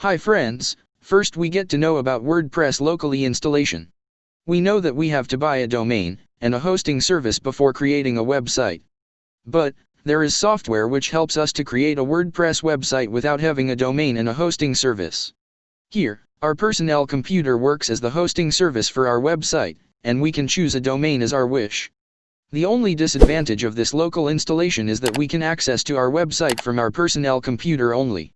Hi friends, first we get to know about WordPress Locally installation. We know that we have to buy a domain and a hosting service before creating a website. But there is software which helps us to create a WordPress website without having a domain and a hosting service. Here, our personal computer works as the hosting service for our website, and we can choose a domain as our wish. The only disadvantage of this local installation is that we can access to our website from our personal computer only.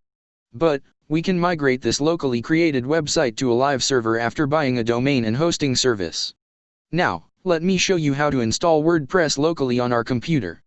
But we can migrate this locally created website to a live server after buying a domain and hosting service. Now, let me show you how to install WordPress locally on our computer.